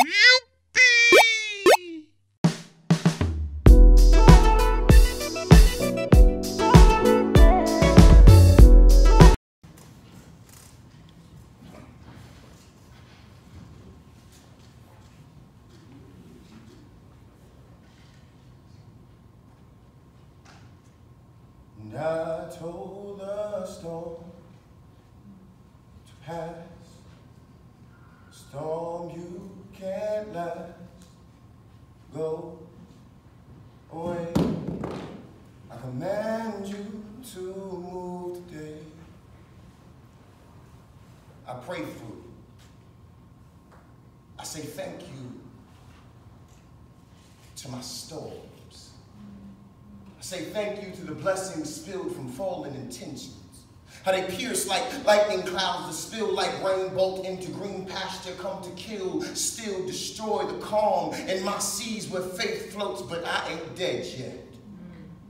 And I told the storm to pass. Storm, you can't last. Go away. I command you to move today. I pray through. I say thank you to my storms. I say thank you to the blessings spilled from fallen intentions. How they pierce like lightning clouds that spill like rain, bolt into green pasture, come to kill, still destroy the calm in my seas where faith floats, but I ain't dead yet.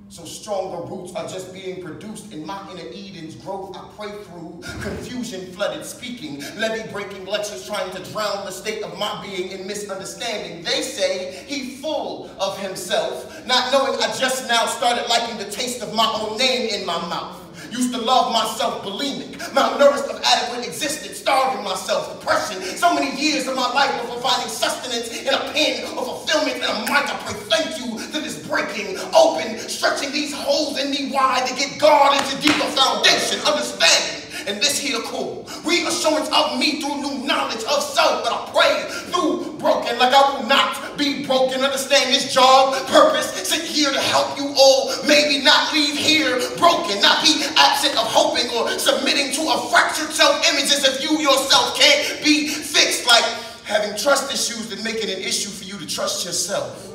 So stronger roots are just being produced in my inner Eden's growth. I pray through confusion flooded speaking, levee breaking lectures trying to drown the state of my being in misunderstanding. They say he full of himself, not knowing I just now started liking the taste of my own name in my mouth. Used to love myself bulimic, malnourished of adequate existence, starving myself, depression. So many years of my life before finding sustenance in a pen or fulfillment in a mic. I pray thank you to this breaking, open, stretching these holes in me wide to get God into deeper foundation, understanding. And this here cool reassurance of me through new knowledge of self. But I pray through broken like I will not be broken. Understand this job, purpose, sit here to help you all. Maybe not leave here broken, not be absent of hoping or submitting to a fractured self-image as if you yourself can't be fixed. Like having trust issues that make it an issue for you to trust yourself.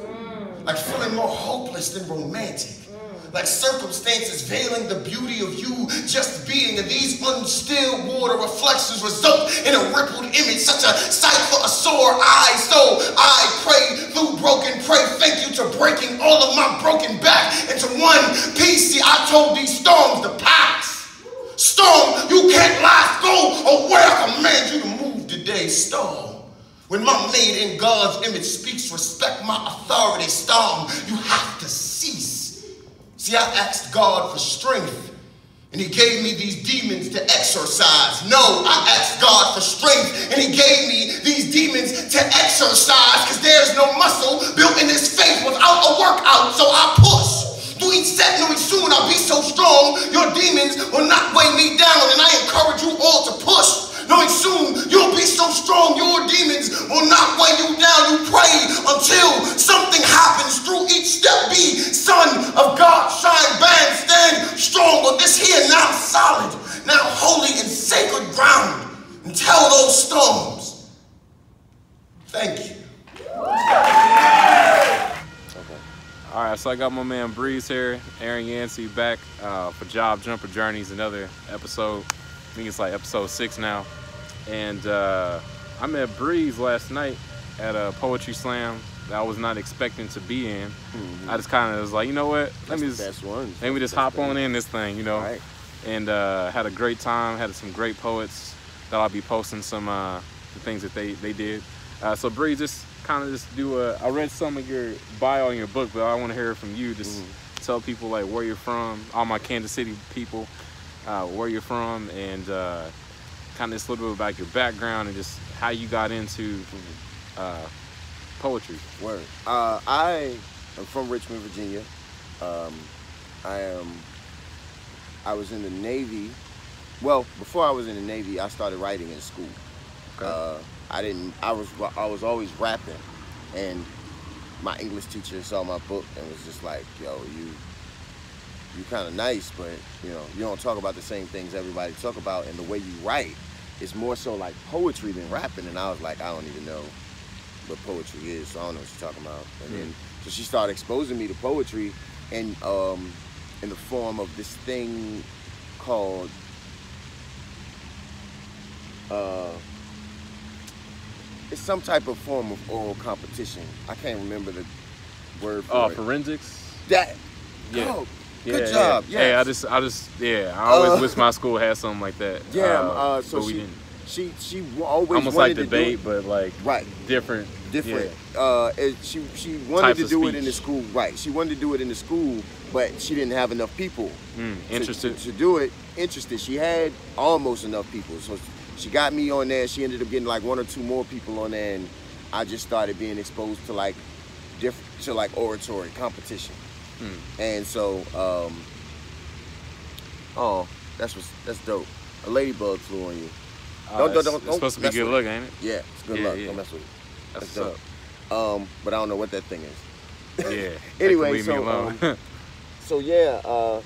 Like feeling more hopeless than romantic. Like circumstances veiling the beauty of you just being, and these unstilled water reflections result in a rippled image, such a sight for a sore eye. So I pray through broken, pray thank you to breaking all of my broken back into one piece. See, I told these storms to pass. Storm, you can't last, go away. I command you to move today. Storm, when my made in God's image speaks, respect my authority. Storm, you have to cease. See, I asked God for strength, and he gave me these demons to exorcise. No, I asked God for strength, and he gave me these demons to exercise, because there's no muscle built in this faith without a workout, so I push. Through each step, knowing soon I'll be so strong, your demons will not weigh me down, and I encourage you all to push. Knowing soon you'll be so strong, your demons will not weigh you down. You pray until something happens through each step. Be son of God, shine, band, stand strong on this here now solid, now holy and sacred ground. And tell those storms, thank you. All right, so I got my man Breeze here, Aaron Yancey, back for Job Jumper Journeys, another episode. I think it's like episode 6 now. And I met Breeze last night at a poetry slam that I was not expecting to be in. I just kind of was like, you know what? Let me just hop on in this thing, you know. Right. And had a great time. Had some great poets that I'll be posting some the things that they did. So Breeze, just kind of just do a. I read some of your bio in your book, but I want to hear it from you. Just tell people like where you're from, all my Kansas City people, where you're from, and kind of just a little bit about your background and just how you got into poetry. Word. I am from Richmond, Virginia. I was in the Navy. Well, before I was in the Navy, I started writing in school. Okay. I was always rapping, and my English teacher saw my book and was just like, yo, you kind of nice, but you know, you don't talk about the same things everybody talk about, and the way you write is more so like poetry than rapping. And I was like, I don't even know what poetry is, so I don't know what you're talking about. And then so she started exposing me to poetry, and in the form of this thing called it's some type of form of oral competition. I can't remember the word for it. Forensics? That, yeah. Oh, good job. Yeah. Yes. Hey, I always wish my school had something like that. Yeah. So but we didn't. She always almost wanted like debate, to do it. But like right. different different. Yeah. She wanted Types to of do it speech. in the school, right? She wanted to do it in the school, but she didn't have enough people Interested. to do it. Interested. She had almost enough people, so she got me on there. She ended up getting like 1 or 2 more people on there, and I just started being exposed to like oratory competition. And so, oh, that's dope. A ladybug flew on you. It's supposed to be good luck, ain't it? Yeah, it's good luck. Don't mess with it. That's dope. But I don't know what that thing is. Yeah. Anyway, leave me alone. So yeah,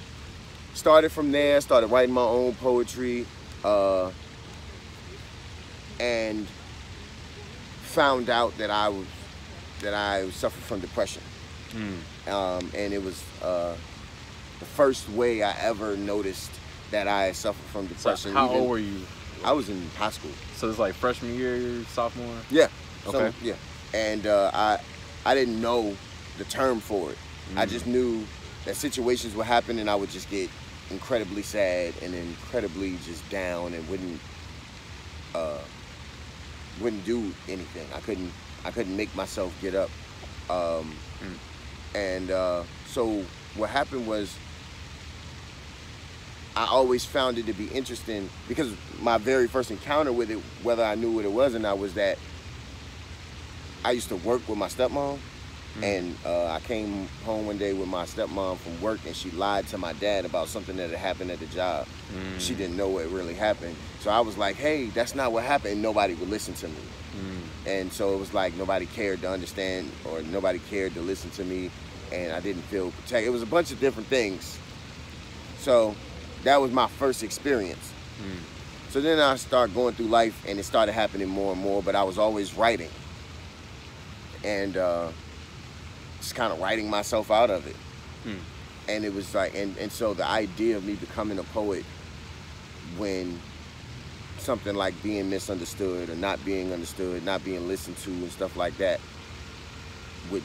started from there. Started writing my own poetry, and found out that I suffered from depression. And it was the first way I ever noticed that I suffered from depression. So how old were you? I was in high school. So it's like freshman year, sophomore? Yeah. Okay. So, yeah. And I didn't know the term for it. I just knew that situations would happen and I would just get incredibly sad and incredibly just down and wouldn't do anything. I couldn't make myself get up. And so what happened was I always found it to be interesting because my very first encounter with it, whether I knew what it was or not, was that I used to work with my stepmom. And I came home one day with my stepmom from work and she lied to my dad about something that had happened at the job. She didn't know what really happened. So I was like, hey, that's not what happened. And nobody would listen to me. And so it was like nobody cared to understand or nobody cared to listen to me. And I didn't feel protected. It was a bunch of different things. So that was my first experience. So then I started going through life and it started happening more and more, but I was always writing. And just kind of writing myself out of it. And it was like, and so the idea of me becoming a poet when something like being misunderstood or not being understood, not being listened to and stuff like that would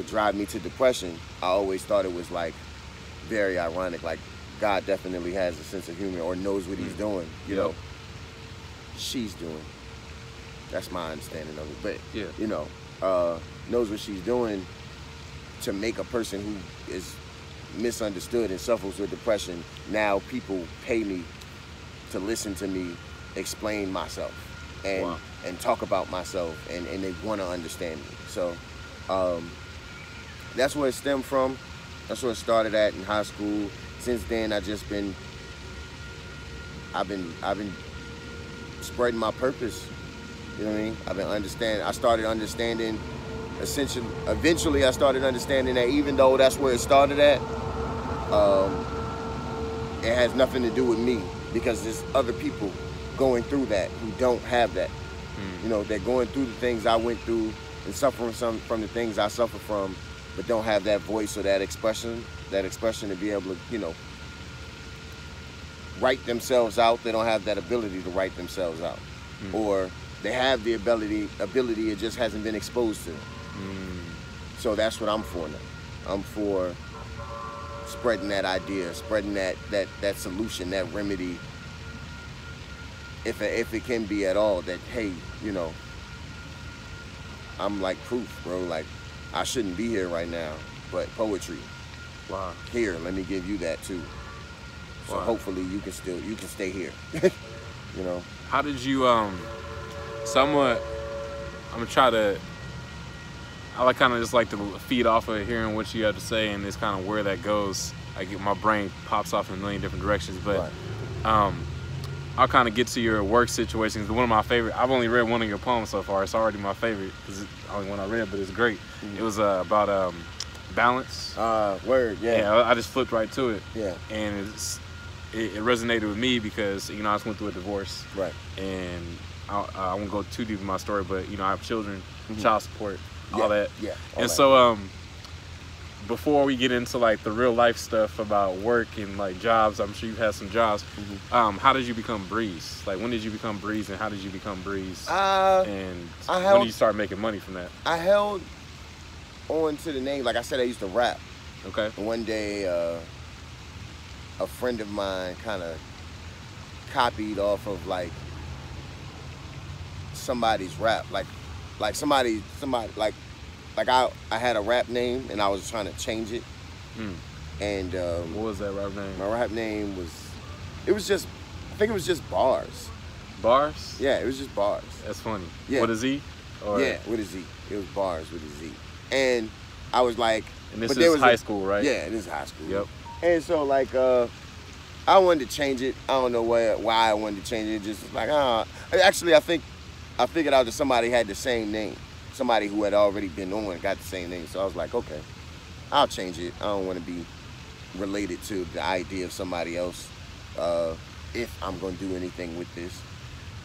drive me to depression. I always thought it was like very ironic, like God definitely has a sense of humor or knows what he's doing, you know. She's doing. That's my understanding of it. But, you know, knows what she's doing to make a person who is misunderstood and suffers with depression. Now people pay me to listen to me explain myself and talk about myself and they want to understand me. So that's where it stemmed from. That's where it started at in high school. Since then, I've been spreading my purpose. You know what I mean? I started understanding. Eventually, I started understanding that even though that's where it started at, it has nothing to do with me because there's other people going through that who don't have that. You know, they're going through the things I went through and suffering from the things I suffer from, but don't have that voice or that expression to be able to, you know, write themselves out. They don't have that ability to write themselves out, or they have the ability. It just hasn't been exposed to them. So that's what I'm for now. I'm for spreading that idea, spreading that solution, that remedy, if it can be at all. That hey, you know, I'm like proof, bro. Like I shouldn't be here right now, but poetry. Wow. Here, let me give you that too. So hopefully you can stay here. You know. How did you somewhat? I'm gonna try to. I kind of just like to feed off of hearing what you have to say, and it's kind of where that goes. My brain pops off in a million different directions, but I'll kind of get to your work situations. One of my favorite. I've only read one of your poems so far. It's already my favorite because it's the only one I read, but it's great. It was about balance. Word. Yeah. I just flipped right to it. Yeah. And it resonated with me because you know I just went through a divorce. Right. And I won't go too deep in my story, but you know I have children, child support. All that. Yeah. And so before we get into like the real life stuff about work and like jobs, I'm sure you've had some jobs. How did you become Breeze? Like when did you become Breeze and how did you become Breeze? And when did you start making money from that? I held on to the name. Like I said, I used to rap. Okay. And one day a friend of mine kind of copied off of like somebody's rap. Like like somebody like I had a rap name and I was trying to change it. And what was that rap name? My rap name was, I think it was just Bars. Bars? Yeah, it was just Bars. That's funny. Yeah. With a Z? Or? Yeah, with a Z. It was Bars with a Z. And I was like, and this is high school, right? Yeah, this is high school. Yep. And so like I wanted to change it. I don't know why I wanted to change it. Just like actually I figured out that somebody had the same name. Somebody who had already been on got the same name. So I was like, okay, I'll change it. I don't want to be related to the idea of somebody else if I'm going to do anything with this.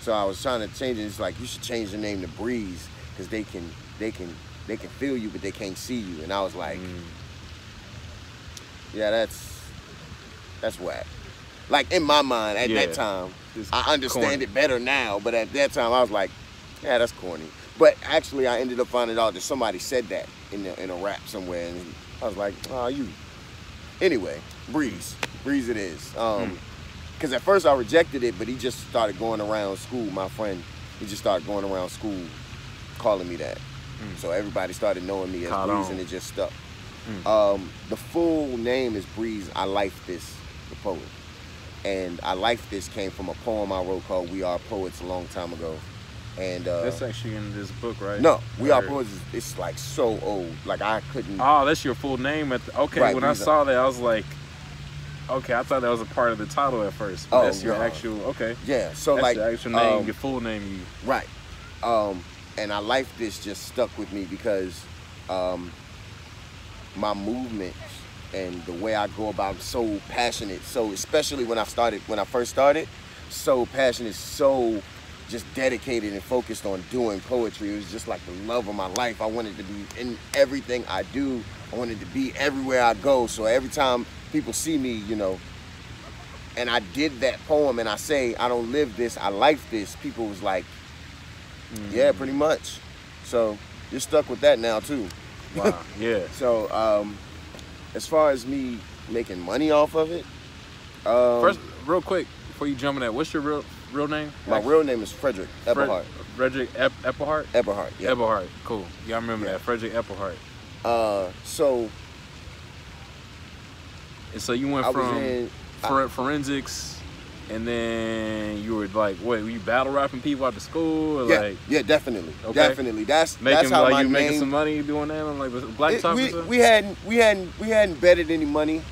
So I was trying to change it. It's like, you should change the name to Breeze because they can feel you, but they can't see you. And I was like, yeah, that's whack. Like in my mind at that time, I understand it better now, but at that time I was like, yeah, that's corny. But actually I ended up finding out that somebody said that in a rap somewhere, and I was like, oh, you. Anyway, Breeze it is. Because at first I rejected it, but he just started going around school. My friend, he just started going around school calling me that. So everybody started knowing me as Breeze, and it just stuck. The full name is Breeze ILifeThisThe, the poet. And ILifeThisThe came from a poem I wrote called We Are Poets a long time ago. And that's actually in this book, right? No, We Are Poets, it's like so old. Like I couldn't. Oh, that's your full name okay, right, when I saw that, I was like, okay, I thought that was a part of the title at first. But that's your actual, okay. Yeah, so that's like your actual name, your full name. Right. And ILifeThisThe just stuck with me because my movements and the way I go about, I'm so passionate. So especially when I first started, so passionate, so just dedicated and focused on doing poetry. It was just like the love of my life. I wanted to be in everything I do. I wanted to be everywhere I go. So every time people see me, you know, and I did that poem and I say, I don't live this, I life this, people was like, yeah, pretty much. So you're stuck with that now too. Wow, yeah. So as far as me making money off of it. First, real quick, before you jump in that, what's your real name? My real name is Frederick Eberhardt. Frederick Eberhardt? Eberhardt, yeah. Eberhardt, cool. Yeah, I remember that. Frederick Eberhardt. So you went from forensics, and then you were like, what? Were you battle rapping people out of school? Or yeah, definitely, okay. Definitely. That's how like my you name. Making some money doing that on like the black top. We hadn't betted any money,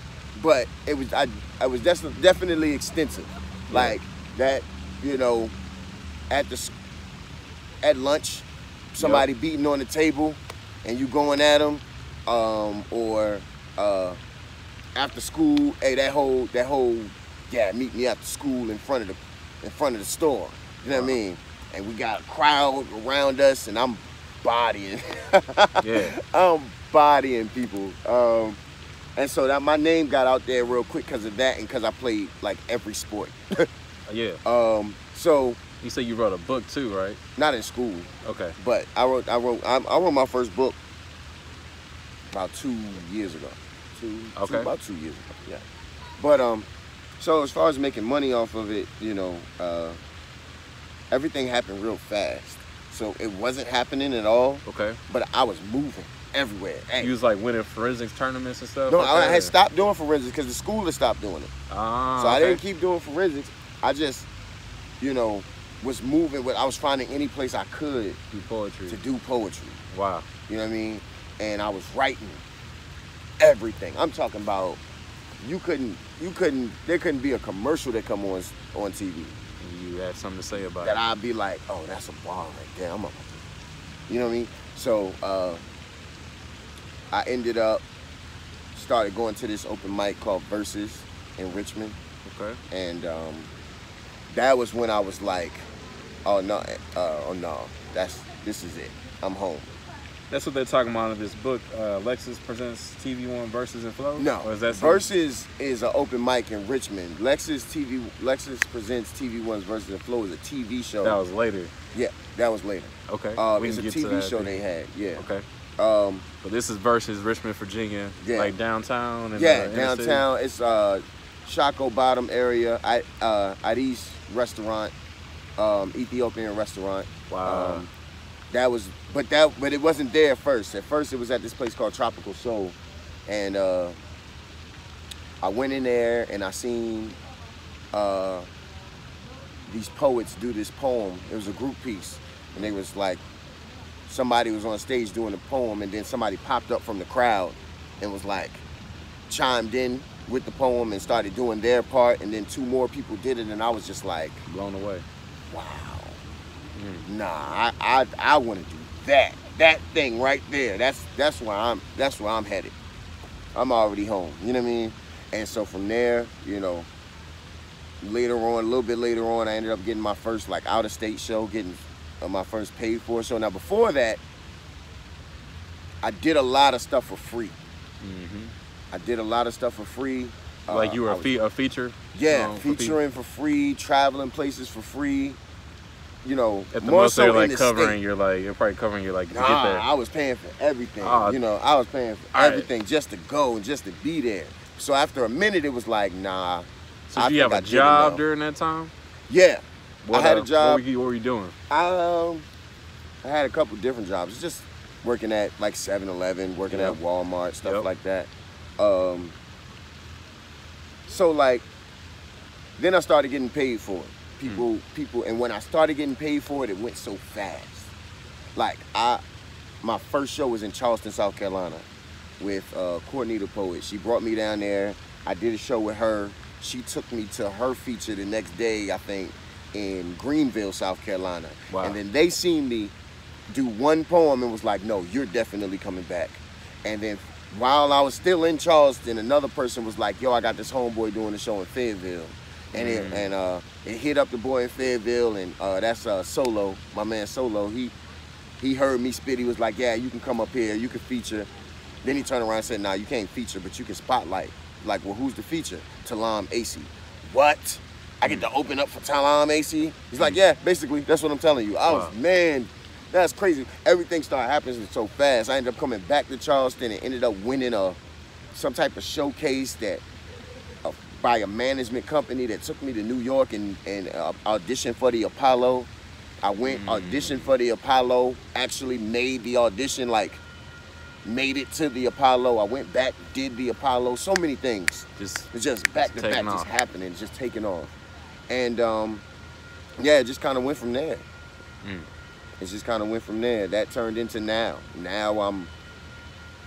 but it was I was definitely extensive, like that. You know, at lunch, somebody beating on the table, and you going at them, or after school, hey, that whole meet me after school in front of the store. You know what I mean? And we got a crowd around us, and I'm bodying. I'm bodying people. And so that my name got out there real quick because of that, and because I played like every sport. Yeah. So you say you wrote a book too, right? Not in school. Okay. But I wrote my first book about 2 years ago. About 2 years ago. Yeah. But so as far as making money off of it, you know, everything happened real fast. So it wasn't happening at all. Okay. But I was moving everywhere. You was like winning forensics tournaments and stuff? No, I had stopped doing forensics because the school had stopped doing it. So I didn't keep doing forensics. I just, you know, was moving. I was finding any place I could to do poetry. Wow. You know what I mean? And I was writing everything. I'm talking about there couldn't be a commercial that come on TV. You had something to say about that it. I'd be like, oh, that's a bar right there. You know what I mean? So I ended up started going to this open mic called Versus in Richmond. Okay. And that was when I was like, oh no, this is it. I'm home. That's what they're talking about in this book. Lexus presents TV One Versus and Flow. No, or is that Versus is an open mic in Richmond. Lexus presents TV One's Versus and Flow is a TV show. That was later. Yeah, that was later. Okay. It's a TV show they had. Yeah. Okay. But this is Versus Richmond, Virginia. Yeah. Like downtown. And downtown. It's Shaco Bottom area. At East restaurant, Ethiopian restaurant. Wow. but it wasn't there at first. At first, it was at this place called Tropical Soul, and I went in there and I seen these poets do this poem. It was a group piece, and they was like, somebody was on stage doing a poem, and then somebody popped up from the crowd and was like, chimed in with the poem and started doing their part, and then 2 more people did it, and I was just like, blown away. Wow. Nah, I want to do that thing right there. That's where I'm headed. I'm already home. You know what I mean? And so from there, you know, a little bit later on, I ended up getting my first like out of state show, getting my first paid for show. Now before that, I did a lot of stuff for free. I did a lot of stuff for free. Like you were a feature? Yeah, featuring for free, traveling places for free. You know, at the more most so they're like in the covering state. you're probably covering your like to Nah, get there. I was paying for everything. Oh, you know, I was paying for all right. everything just to go and just to be there. So after a minute, it was like, nah. So did you have a job during that time? Yeah, I had a job. What were you doing? I had a couple different jobs. Just working at like 7-Eleven, working at Walmart, stuff like that. So like, then I started getting paid for it. People, and when I started getting paid for it, it went so fast. Like my first show was in Charleston, South Carolina, with Courtney the Poet. She brought me down there. I did a show with her. She took me to her feature the next day, I think, in Greenville, South Carolina. Wow. And then they seen me do one poem and was like, no, you're definitely coming back. And then while I was still in Charleston, another person was like, yo, I got this homeboy doing a show in Fayetteville. And it hit up the boy in Fayetteville, and that's Solo, my man Solo. He heard me spit. He was like, yeah, you can come up here, you can feature. Then he turned around and said, nah, you can't feature, but you can spotlight. Like, well, who's the feature? Talam Acey. What? I get to open up for Talam Acey? He's like, yeah, basically, that's what I'm telling you. I was, man, that's crazy. Everything started happening so fast. I ended up coming back to Charleston and ended up winning some type of showcase that by a management company that took me to New York and auditioned for the Apollo. I went, auditioned for the Apollo, actually made the audition, like, made it to the Apollo. I went back, did the Apollo, so many things. It's just back to back, just happening, just taking off. And yeah, it just kind of went from there. It just kind of went from there. That turned into now. Now I'm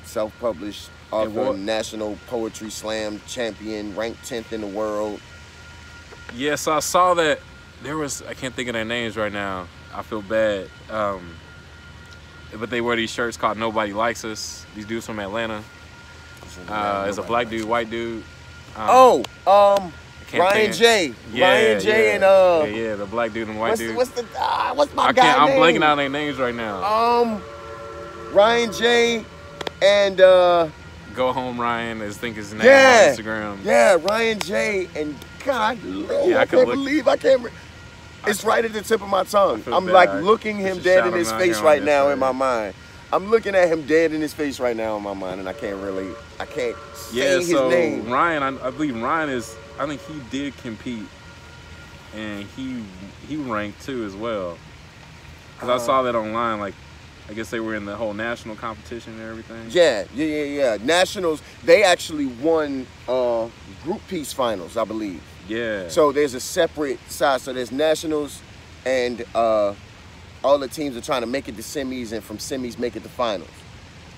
self-published, author, National Poetry Slam champion, ranked 10th in the world. Yes, I saw that. There was, I can't think of their names right now. I feel bad. But they wear these shirts called Nobody Likes Us. These dudes from Atlanta. There's a black dude, white dude. Ryan J. Yeah, Ryan J. and yeah, the black dude and the white dude. What's my guy I'm name? blanking out their names right now. Ryan J. and Go Home Ryan, I think his name on Instagram. Yeah, Ryan J. and God, I can't believe I can't. It's right at the tip of my tongue. I'm like looking him dead in his face right now in my mind. I'm looking at him dead in his face right now in my mind, and I can't say his name. Ryan, I believe Ryan is, I think he did compete, and he ranked too as well. Because I saw that online, like, I guess they were in the whole national competition and everything. Yeah. Nationals, they actually won group piece finals, I believe. Yeah. So there's a separate side. So there's nationals, and all the teams are trying to make it to semis, and from semis make it to finals.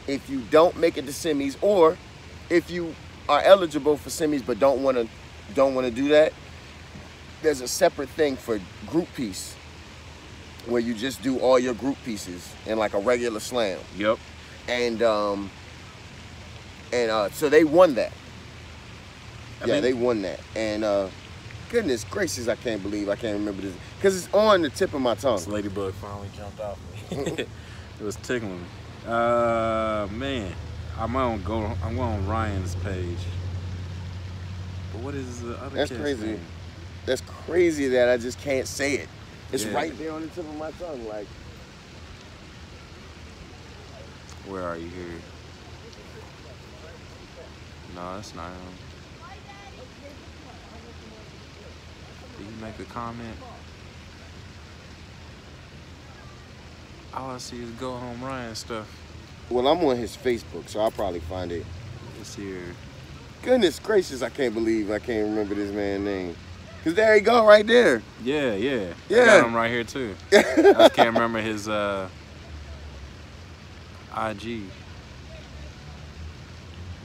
If you don't make it to semis, or if you are eligible for semis but don't want to do that, there's a separate thing for group piece, where you just do all your group pieces in like a regular slam. Yep. And so they won that. They won that. And goodness gracious, I can't believe I can't remember this, because it's on the tip of my tongue. This ladybug finally jumped off me. It was tickling me. Man, I'm on Ryan's page. But what is the other? That's crazy. Name? That's crazy that I just can't say it. It's right there on the tip of my tongue. Like, where are you here? No, that's not him. Did he make a comment? All I see is Go Home Ryan stuff. Well, I'm on his Facebook, so I'll probably find it. It's here. Goodness gracious, I can't believe I can't remember this man's name. Cause there he go, right there. Yeah. I Yeah. got him right here too. I just can't remember his IG.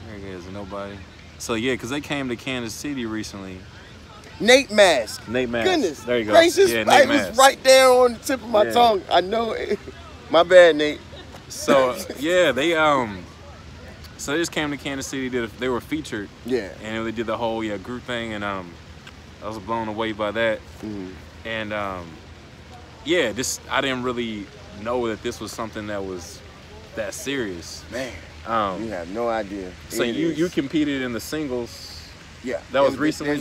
There he is, nobody. So yeah, cause they came to Kansas City recently. Nate Mask. Nate Mask. Goodness There you go. gracious, Yeah, Nate it was Mask. right there on the tip of my tongue. I know it. My bad, Nate. So yeah, they so they just came to Kansas City. They were featured. Yeah. And they did the whole group thing, and I was blown away by that. And yeah, I didn't really know that this was something that was that serious. Man, you have no idea. So you competed in the singles. Yeah. That was recently?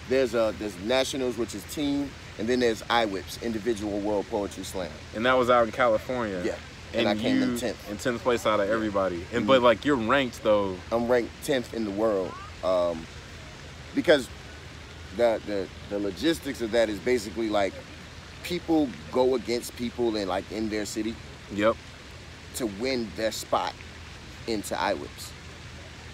There's nationals, which is team, and then there's IWIPS, Individual World Poetry Slam. And that was out in California. Yeah. And I came in 10th. In 10th place out of everybody. And but like you're ranked though. I'm ranked 10th in the world. Because the logistics of that is basically like people go against people in their city. Yep. To win their spot into IWIPS.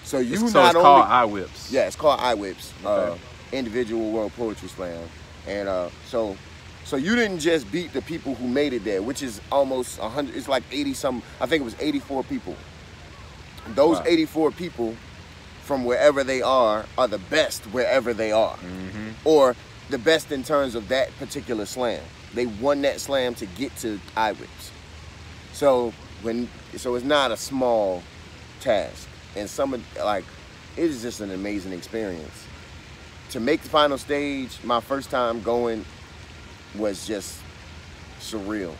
So it's called IWIPS. Yeah, it's called IWIPS. Okay. Individual World Poetry Slam. And so you didn't just beat the people who made it there, which is almost 100. It's like 80 some. I think it was 84 people. Those 84 people from wherever they are the best wherever they are, or the best in terms of that particular slam. They won that slam to get to IWIPS. So it's not a small task, and it is just an amazing experience. To make the final stage, my first time going was just surreal,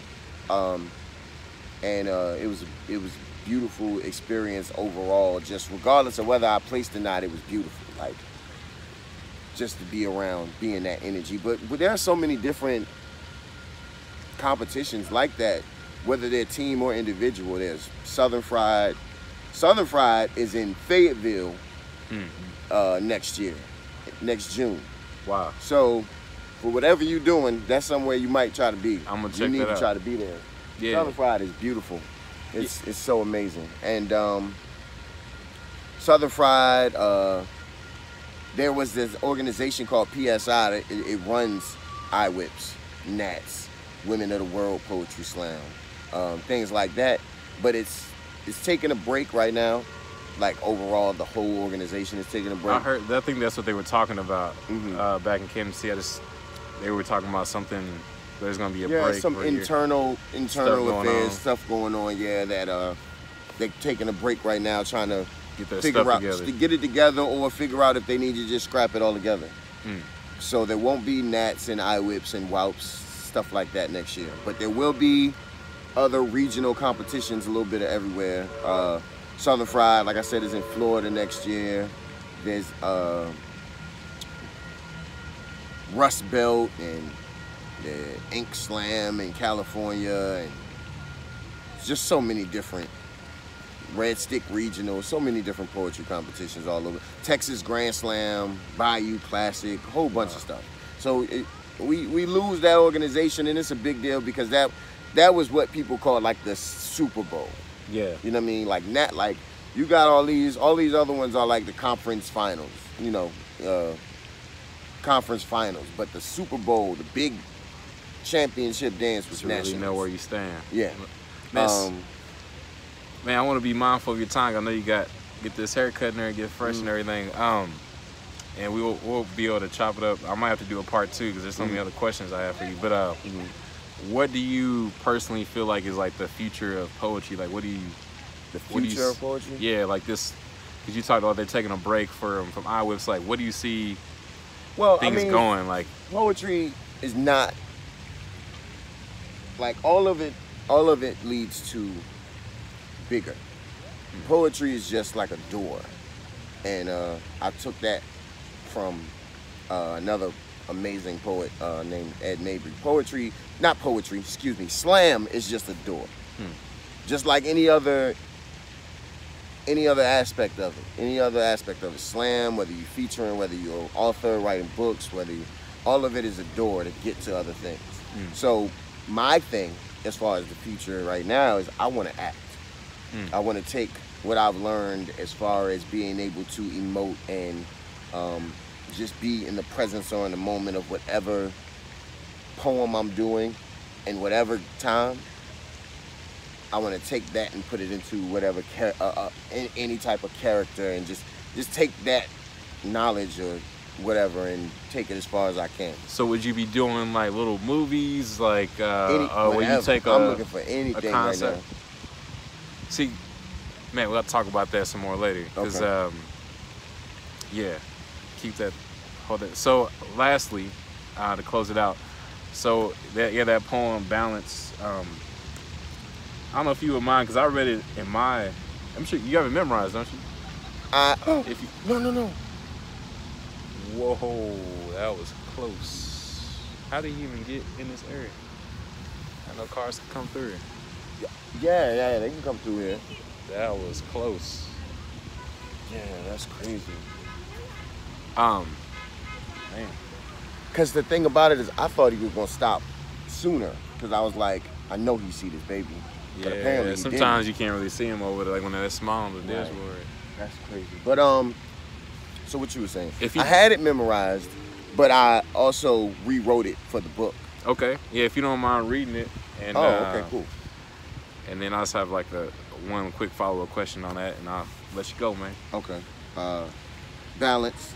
and it was a beautiful experience overall. Just regardless of whether I placed or not, it was beautiful. Like just to be around, be in that energy. But there are so many different competitions like that, whether they're team or individual. There's Southern Fried. Southern Fried is in Fayetteville next June. Wow. So for whatever you're doing, that's somewhere you might try to be. I'm gonna check that out. You need to try to be there. Yeah. Southern Fried is beautiful. It's so amazing. And Southern Fried, there was this organization called PSI. It runs IWIPS, NATS, Women of the World Poetry Slam, things like that. But it's taking a break right now. Like overall, the whole organization is taking a break. I think that's what they were talking about back in Kansas City. They were talking about something. There's gonna be a break. Yeah, some internal affairs, stuff going on. Yeah, that they're taking a break right now, trying to figure out to get it together, or figure out if they need to just scrap it all together. So there won't be Nats and IWIPs and WOWPs, stuff like that next year. But there will be other regional competitions, a little bit of everywhere. Southern Fried, like I said, is in Florida next year. There's Rust Belt and the Ink Slam in California, and just so many different Red Stick Regional, so many different poetry competitions all over. Texas Grand Slam, Bayou Classic, a whole bunch of stuff. So we lose that organization, and it's a big deal because that was what people call like the Super Bowl. Yeah. You know what I mean? Like you got all these other ones are like the conference finals, conference finals. But the Super Bowl, the big championship dance was national. Really know where you stand. Yeah. Man, I want to be mindful of your time. I know you get this haircut and there, get fresh and everything. And we'll be able to chop it up. I might have to do a part 2 because there's so many other questions I have for you. But what do you personally feel like is like the future of poetry? Like, what do you? The future of poetry? Yeah, like this. Because you talked about they're taking a break from IWIPS. Like, what do you see? Things going like? Poetry is not like all of it leads to bigger. Poetry is just like a door, and I took that from another amazing poet named Ed Mabry. Slam is just a door. Just like any other aspect of it. Slam, whether you're featuring, whether you're an author writing books, all of it is a door to get to other things. So my thing as far as the future right now is I want to act. I want to take what I've learned as far as being able to emote and just be in the presence or in the moment of whatever poem I'm doing in whatever time. I want to take that and put it into whatever any type of character, and just take that knowledge or whatever and take it as far as I can. So would you be doing like little movies, like where you take I'm looking for anything right now. See, man, we'll have to talk about that some more later. Because, yeah, keep that, hold it. So, lastly, to close it out, so that poem, Balance, I don't know if you would mind, because I read it in I'm sure you have it memorized, don't you? No. Whoa, that was close. How did you even get in this area? I know cars can come through here. Yeah, they can come through here. That was close. Yeah, that's crazy. Man. Because the thing about it is, I thought he was gonna stop sooner. Because I was like, I know he see this baby. Yeah, but apparently sometimes you can't really see him over there, like when they're small on the dashboard. That's crazy. But so what you were saying? I had it memorized, but I also rewrote it for the book. Okay. Yeah, if you don't mind reading it. And, okay, cool. And then I just have like one quick follow-up question on that, and I'll let you go, man. Okay. Balance.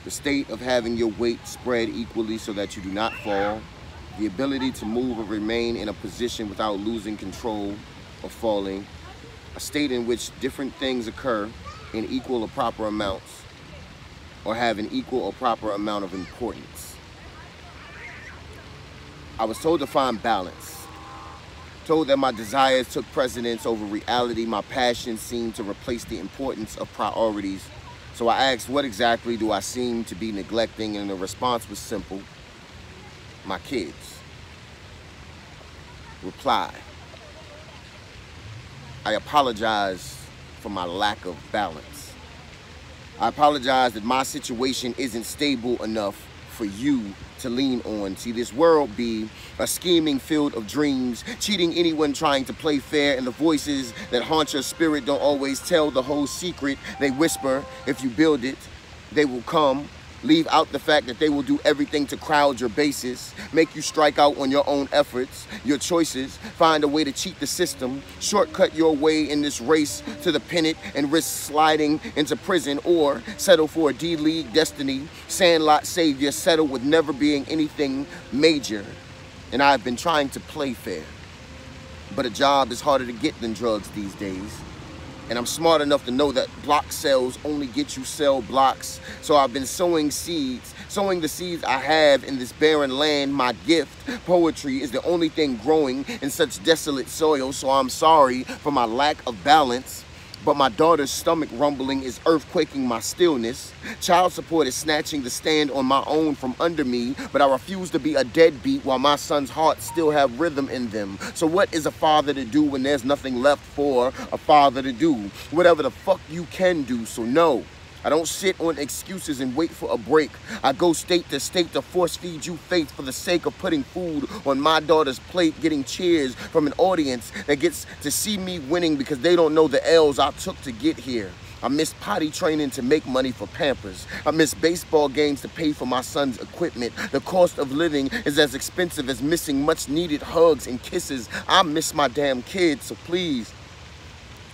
The state of having your weight spread equally so that you do not fall. The ability to move or remain in a position without losing control or falling. A state in which different things occur in equal or proper amounts, or have an equal or proper amount of importance. I was told to find balance. Told that my desires took precedence over reality. My passion seemed to replace the importance of priorities. So I asked, what exactly do I seem to be neglecting? And the response was simple: my kids. Reply: I apologize for my lack of balance. I apologize that my situation isn't stable enough for you to lean on. See, this world be a scheming field of dreams, cheating anyone trying to play fair, and the voices that haunt your spirit don't always tell the whole secret. They whisper, if you build it, they will come. Leave out the fact that they will do everything to crowd your bases, make you strike out on your own efforts, your choices, find a way to cheat the system, shortcut your way in this race to the pennant and risk sliding into prison, or settle for a D-League destiny, sandlot savior, settle with never being anything major. And I've been trying to play fair, but a job is harder to get than drugs these days. And I'm smart enough to know that block cells only get you cell blocks. So I've been sowing the seeds I have in this barren land. My gift, poetry, is the only thing growing in such desolate soil. So I'm sorry for my lack of balance. But my daughter's stomach rumbling is earthquaking my stillness. Child support is snatching the stand on my own from under me, but I refuse to be a deadbeat while my son's heart still have rhythm in them. So what is a father to do when there's nothing left for a father to do? Whatever the fuck you can do, so no. I don't sit on excuses and wait for a break. I go state to force feed you faith for the sake of putting food on my daughter's plate, getting cheers from an audience that gets to see me winning because they don't know the L's I took to get here. I miss potty training to make money for Pampers. I miss baseball games to pay for my son's equipment. The cost of living is as expensive as missing much needed hugs and kisses. I miss my damn kids, so please,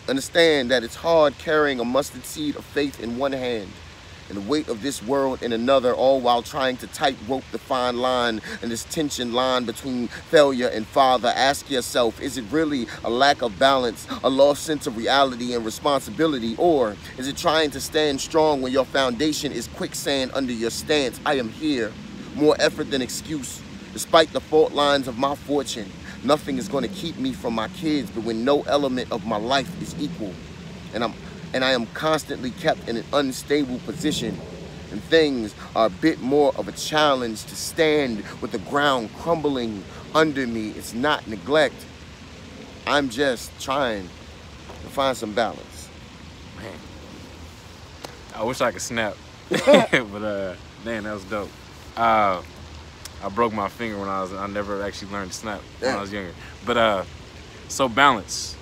understand that it's hard carrying a mustard seed of faith in one hand and the weight of this world in another, all while trying to tightrope the fine line and this tension line between failure and father. Ask yourself, is it really a lack of balance, a lost sense of reality and responsibility, or is it trying to stand strong when your foundation is quicksand under your stance? I am here, more effort than excuse, despite the fault lines of my fortune. Nothing is going to keep me from my kids, but when no element of my life is equal, and I am constantly kept in an unstable position, and things are a bit more of a challenge to stand with the ground crumbling under me. It's not neglect. I'm just trying to find some balance. Man, I wish I could snap, but man, that was dope. I broke my finger when I never actually learned to snap when I was younger. But so balance.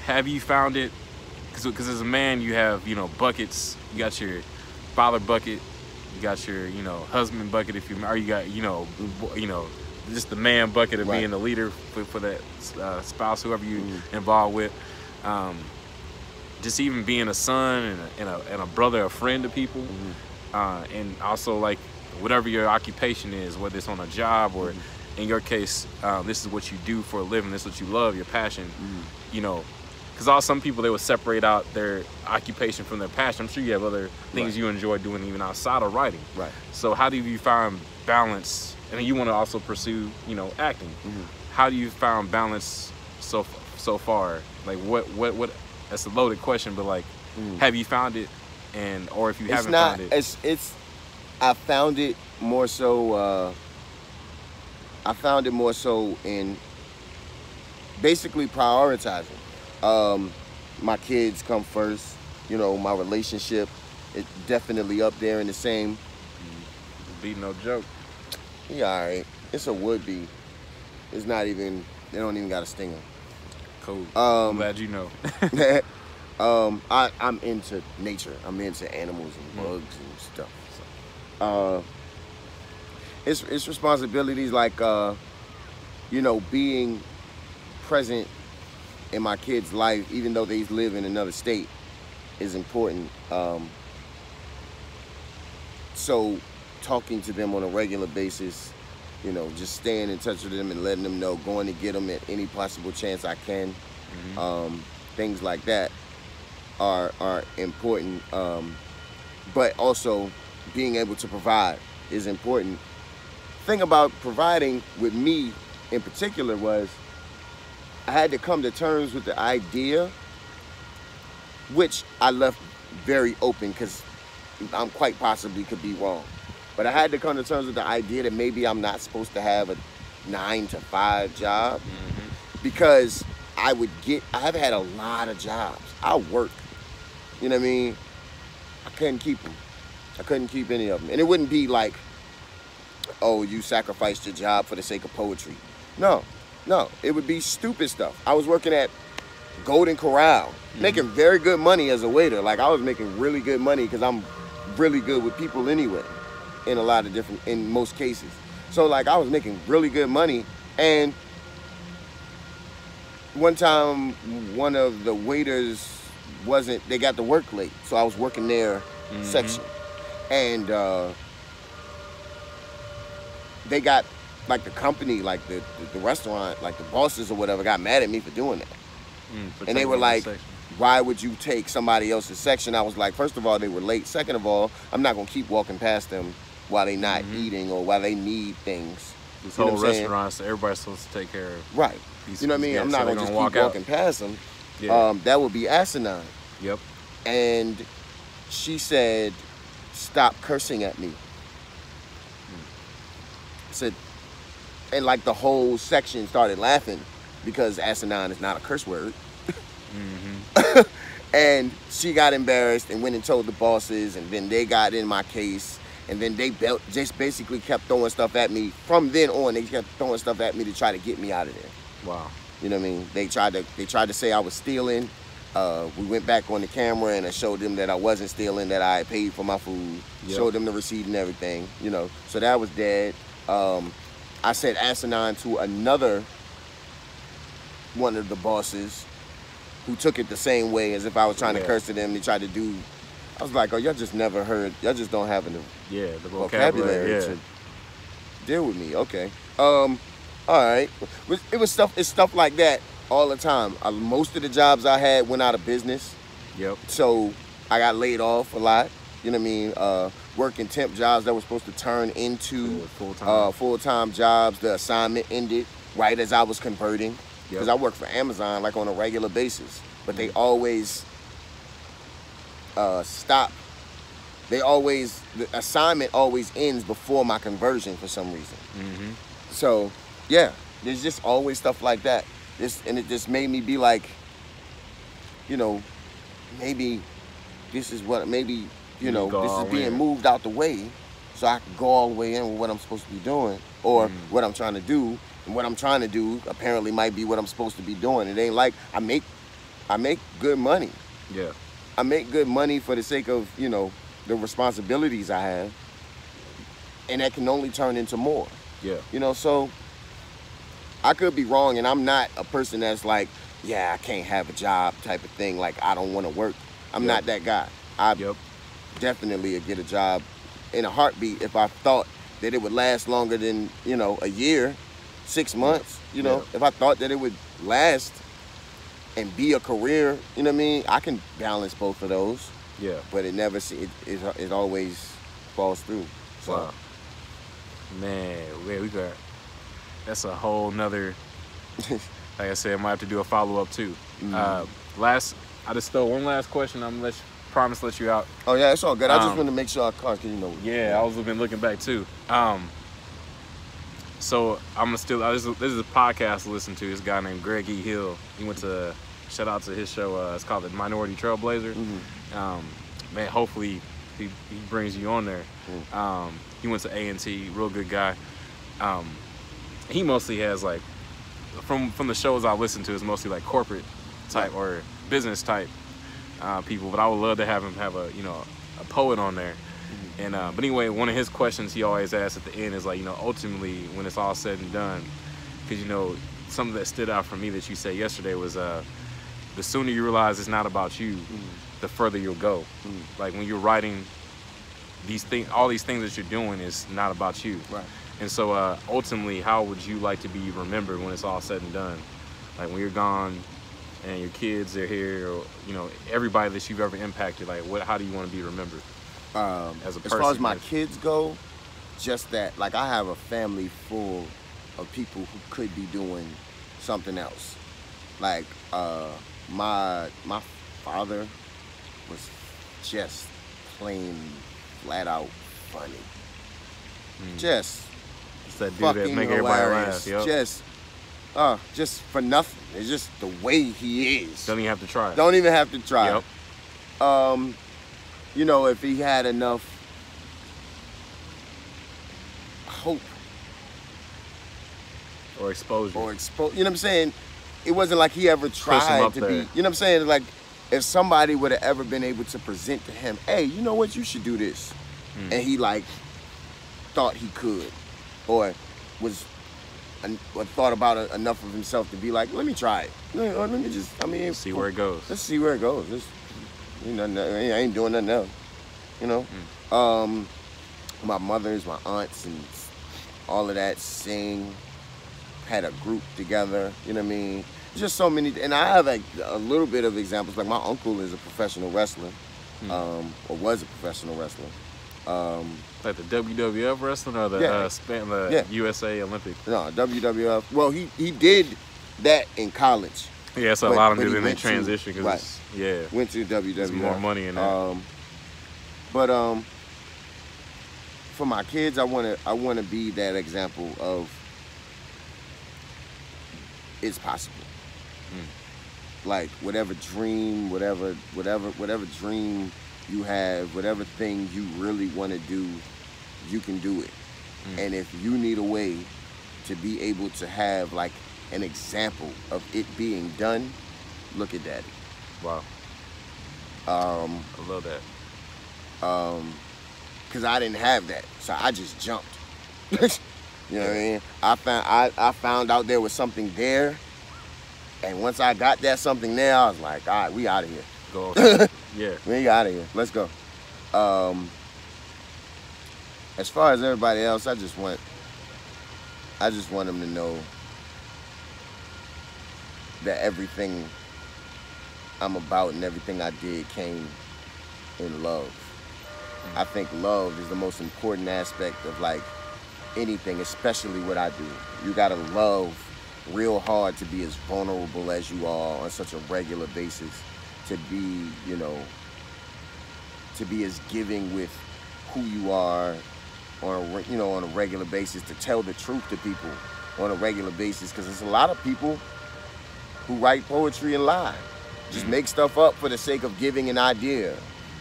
Have you found it? Because as a man, you have, you know, buckets. You got your father bucket. You got your, you know, husband bucket if you, or you got, you know, just the man bucket of being the leader for that spouse, whoever you involved with. Just even being a son and a brother, a friend to people, and also like whatever your occupation is, whether it's on a job or in your case, this is what you do for a living, this is what you love, your passion, you know, because some people, they would separate out their occupation from their passion. I'm sure you have other things you enjoy doing even outside of writing. Right. So how do you find balance? And you want to also pursue, you know, acting. How do you find balance so far? Like what? That's a loaded question, but like, have you found it? And or if you haven't found it, I found it more so. I found it more so in basically prioritizing. My kids come first. You know, my relationship is definitely up there in the same. Be no joke. Yeah, all right. It's a would-be. It's not even, they don't even got a stinger. Cool. I'm glad you know. I'm into nature. I'm into animals and bugs and stuff. So, it's responsibilities like, you know, being present in my kids' life, even though they live in another state, is important. So talking to them on a regular basis, you know, just staying in touch with them and letting them know, going to get them at any possible chance I can. Things like that are important. But also being able to provide is important. Thing about providing with me in particular was I had to come to terms with the idea, which I left very open because I'm quite possibly could be wrong. But I had to come to terms with the idea that maybe I'm not supposed to have a 9-to-5 job because I've had a lot of jobs. I work, you know what I mean? I couldn't keep them. I couldn't keep any of them. And it wouldn't be like, oh, you sacrificed your job for the sake of poetry. No, it would be stupid stuff. I was working at Golden Corral, making very good money as a waiter. Like I was making really good money because I'm really good with people anyway, in most cases. So like I was making really good money, and one time one of the waiters they got to work late, so I was working their section, and they got, like the company, like the restaurant, like the bosses or whatever, got mad at me for doing that. And they were like, why would you take somebody else's section? I was like, first of all, they were late. Second of all, I'm not gonna keep walking past them while they not eating or while they need things. This whole restaurant, so everybody's supposed to take care of. Right. You know what I mean? I'm not gonna just keep walking past them. That would be asinine. Yep. And she said, stop cursing at me. I said, and like the whole section started laughing because asinine is not a curse word. And she got embarrassed and went and told the bosses, and then they got in my case, and then they just basically kept throwing stuff at me. From then on, they kept throwing stuff at me to try to get me out of there. Wow. You know what I mean? They tried to say I was stealing. We went back on the camera and I showed them that I wasn't stealing, that I had paid for my food. Showed them the receipt and everything, you know. So that was dead. I said asinine to another one of the bosses who took it the same way as if I was trying to curse at them. They tried to do, I was like, oh, y'all just never heard, y'all just don't have the vocabulary to deal with me. Okay. All right. It's stuff like that all the time. Most of the jobs I had went out of business. Yep. So I got laid off a lot. You know what I mean? Working temp jobs that were supposed to turn into full-time jobs. The assignment ended right as I was converting. Because I work for Amazon like on a regular basis. But they always stop. The assignment always ends before my conversion for some reason. So, yeah, there's just always stuff like that. And it just made me be like, you know, maybe this is what, maybe, you know, this is being moved out the way so I can go all the way in with what I'm supposed to be doing, or what I'm trying to do. And what I'm trying to do apparently might be what I'm supposed to be doing. It ain't like I make good money. Yeah. I make good money for the sake of, you know, the responsibilities I have, and that can only turn into more. Yeah. You know, so I could be wrong, and I'm not a person that's like, yeah, I can't have a job type of thing. Like, I don't want to work. I'm not that guy. I definitely would get a job in a heartbeat if I thought that it would last longer than, you know, a year, 6 months. You know, if I thought that it would last and be a career, you know what I mean? I can balance both of those. Yeah. But it never, it always falls through. So. Wow. Man, we got, that's a whole nother, like I said, I might have to do a follow-up too. I just stole one last question. I'm gonna promise to let you out. Oh yeah, it's all good. I just want to make sure I caught, cause you know. Yeah, I was been looking back too. So I'm gonna still, this is a podcast to listen to. This guy named Greg E. Hill. He went to, shout out to his show, it's called The Minority Trailblazer. Man, hopefully he brings you on there. He went to A&T, real good guy. He mostly has like, from the shows I listen to, it's mostly like corporate type or business type people, but I would love to have him have a, you know, a poet on there. And but anyway, one of his questions he always asks at the end is like, you know, ultimately when it's all said and done, because, you know, something that stood out for me that you said yesterday was the sooner you realize it's not about you, the further you'll go. Like when you're writing these things, all these things that you're doing is not about you. Right. And so ultimately, how would you like to be remembered when it's all said and done? Like when you're gone and your kids are here, or, you know, everybody that you've ever impacted, like how do you want to be remembered as a person? As far as my kids go, just that, like I have a family full of people who could be doing something else. Like my father was just plain flat out funny. Just it's that dude that make everybody laugh. Just for nothing. It's just the way he is. Don't even have to try. Don't even have to try. You know, if he had enough hope or exposure, you know what I'm saying? It wasn't like he ever tried to be, you know what I'm saying? Like if somebody would have ever been able to present to him, hey, you know what, you should do this. And he like thought he could, or thought about it enough of himself to be like, let me try it. Let me just, see where it goes. Let's see where it goes. I ain't doing nothing else, you know? My mothers, my aunts, and all of that sing, had a group together, you know what I mean? Just so many, and I have like a little bit of examples. Like my uncle is a professional wrestler, or was a professional wrestler. Like the WWF wrestling or the USA Olympic? No, WWF. Well, he did that in college. Yeah, so a lot of them did in transition because went to WWF. There's more money in that. But for my kids, I wanna be that example of it's possible. Like whatever dream, whatever dream you have, whatever thing you really want to do, you can do it. And if you need a way to be able to have like an example of it being done, look at Daddy. Wow. I love that. Cause I didn't have that, so I just jumped. You know what I mean? I found out there was something there, and once I got that something there, I was like, all right, we out of here. Go. Yeah. We out of here. Let's go. As far as everybody else, I just want them to know that everything I'm about and everything I did came in love. I think love is the most important aspect of like anything, especially what I do. You gotta love real hard to be as vulnerable as you are on such a regular basis, to be, you know, to be as giving with who you are on a regular basis, to tell the truth to people on a regular basis, because there's a lot of people who write poetry and lie, just make stuff up for the sake of giving an idea,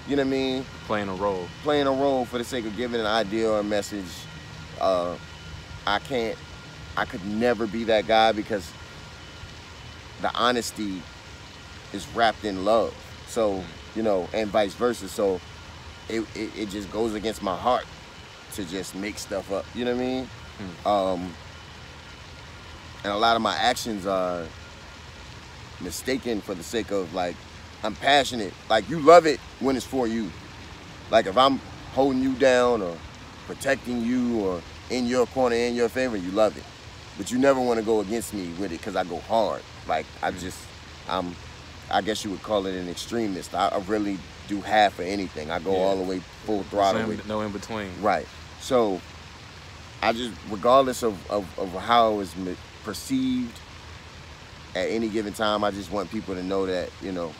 You know what I mean? Playing a role. Playing a role for the sake of giving an idea or a message. I could never be that guy because the honesty is wrapped in love. So, you know, and vice versa. So it just goes against my heart to just make stuff up. You know what I mean? And a lot of my actions are mistaken for the sake of, like, I'm passionate. Like, you love it when it's for you. Like, if I'm holding you down or protecting you or in your corner, in your favor, you love it. But you never want to go against me with it because I go hard. Like, I guess you would call it an extremist. I really do half of anything. I go all the way full throttle with it. No in between. Right. So, I just, regardless of how it was perceived at any given time, I just want people to know that, you know,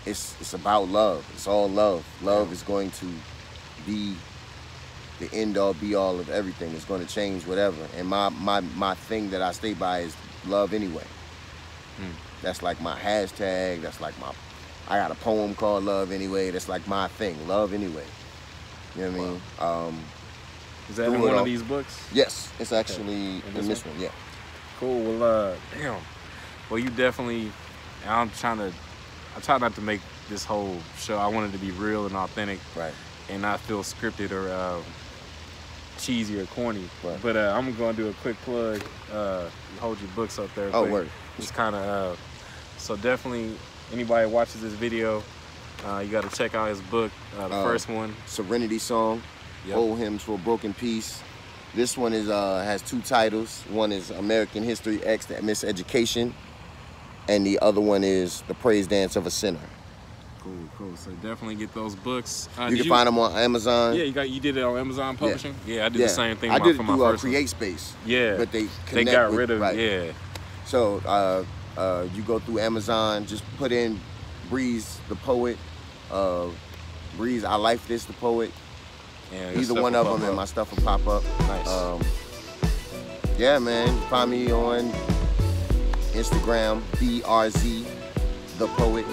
it's about love. It's all love. Love is going to be the end all be all of everything. It's going to change whatever. And my thing that I stay by is love anyway. That's like my hashtag. That's like I got a poem called Love Anyway. That's like my thing. Love anyway. You know what I mean? Is that in one of these books? Yes, it's actually in this one. Yeah. Cool. Well, damn. Well, you definitely. I try not to make this whole show. I want it to be real and authentic. Right. And not feel scripted or cheesy or corny. Right. But I'm gonna do a quick plug. Hold your books up there. Oh, quick. word. Just kind of. So definitely, anybody that watches this video, you got to check out his book. The first one, Serenity Song. Yep. Old Hymns for a Broken Peace. This one is has two titles. One is American History X, the Miseducation, and the other one is The Praise Dance of a Sinner. Cool. So definitely get those books. You can find them on Amazon. Yeah, you did it on Amazon Publishing. Yeah, I did the same thing. I did it for my through first Create Space. Yeah, but they got rid of right. So you go through Amazon, just put in Breeze the Poet, Breeze ILifeThisThe Poet. Yeah, either one of them and my stuff will pop up. Nice. Yeah, man. Find me on Instagram, BRZ the Poet.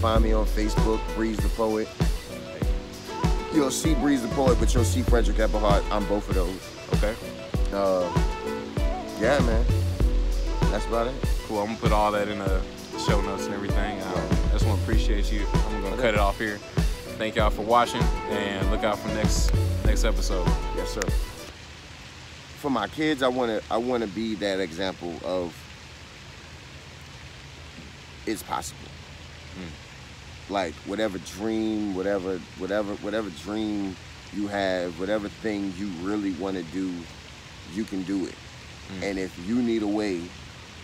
Find me on Facebook, Breeze the Poet. You'll see Breeze the Poet, but you'll see Frederick Eberhardt. I'm both of those. Okay. Yeah, man. That's about it. Cool. I'm gonna put all that in the show notes and everything. I just want to appreciate you. I'm gonna cut it off here. Thank y'all for watching, and look out for next episode. Yes, sir. For my kids, I wanna be that example of it's possible. Like whatever dream, whatever dream you have, whatever thing you really want to do, you can do it. And if you need a way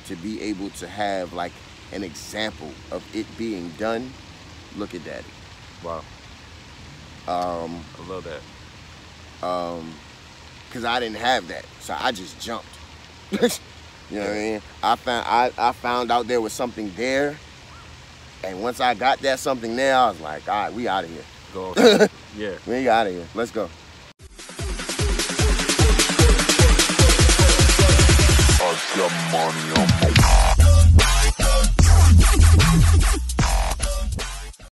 to be able to have like an example of it being done, look at Daddy. Wow. I love that. Cause I didn't have that, so I just jumped. You know what I mean? I found out there was something there, and once I got that something there, I was like, all right, we out of here. Go. Yeah. We out of here. Let's go.